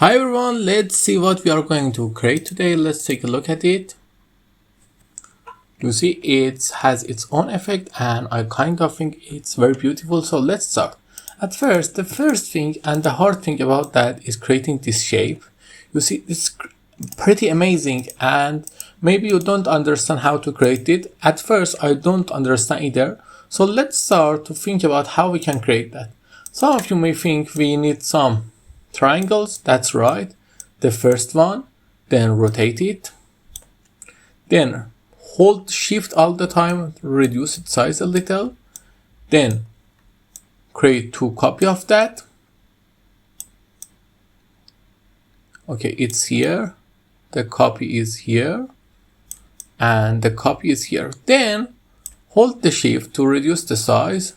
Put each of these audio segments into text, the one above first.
Hi everyone, let's see what we are going to create today. Let's take a look at it. You see it has its own effect and I kind of think it's very beautiful. So let's start. At first, the first thing and the hard thing about that is creating this shape. You see it's pretty amazing and maybe you don't understand how to create it. At first, I don't understand either. So let's start to think about how we can create that. Some of you may think we need some triangles. That's right. The first one, then rotate it, then hold shift all the time, reduce its size a little, then create two copy of that. Okay, it's here, the copy is here, and the copy is here. Then hold the shift to reduce the size.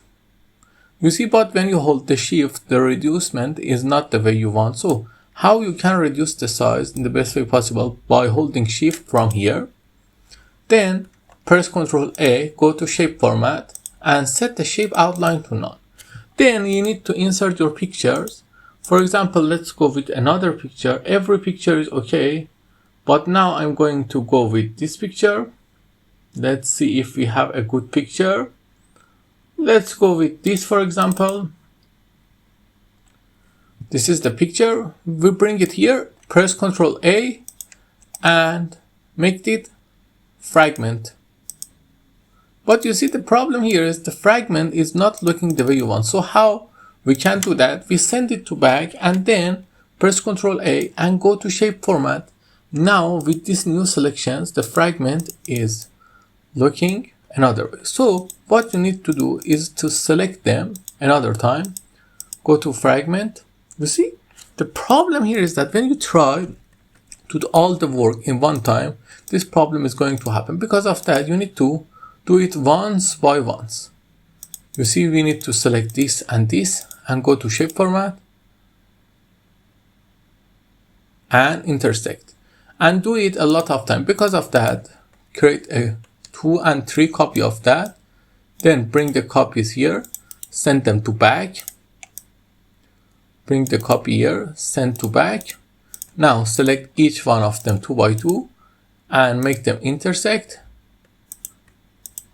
You see, but when you hold the shift, the reducement is not the way you want. So how you can reduce the size in the best way possible? By holding shift from here. Then press Ctrl A, go to shape format and set the shape outline to none. Then you need to insert your pictures. For example, let's go with another picture. Every picture is okay, but now I'm going to go with this picture. Let's see if we have a good picture. Let's go with this, for example. This is the picture. We bring it here, press Ctrl A and make it fragment. But you see the problem here is the fragment is not looking the way you want. So how we can do that? We send it to back and then press Ctrl A and go to shape format. Now with these new selections, the fragment is looking another way. So what you need to do is to select them another time, go to fragment. You see the problem here is that when you try to do all the work in one time, this problem is going to happen. Because of that, you need to do it once by once. You see, we need to select this and go to shape format and intersect and do it a lot of time. Because of that, create a 2 and 3 copy of that, then bring the copies here, send them to back, bring the copy here, send to back. Now select each one of them 2 by 2 and make them intersect,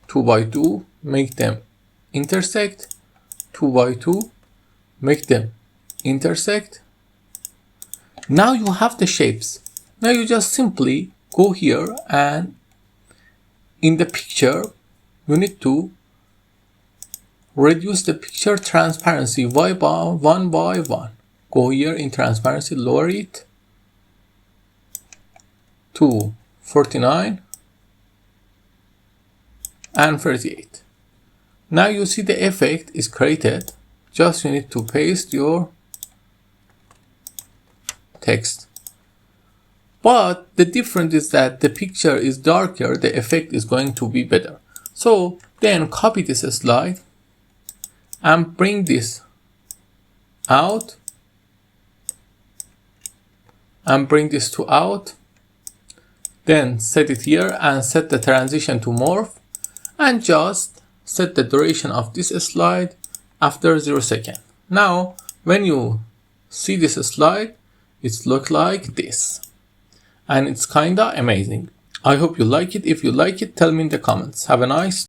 2 by 2, make them intersect, 2 by 2, make them intersect. Now you have the shapes. Now you just simply go here and in the picture, you need to reduce the picture transparency one by one. Go here in transparency, lower it to 49 and 38. Now you see the effect is created. Just you need to paste your text. But the difference is that the picture is darker, the effect is going to be better. So then copy this slide and bring this out and bring this to out. Then set it here and set the transition to morph and just set the duration of this slide after 0 seconds. Now when you see this slide, it looks like this. And it's kinda amazing. I hope you like it. If you like it, tell me in the comments. Have a nice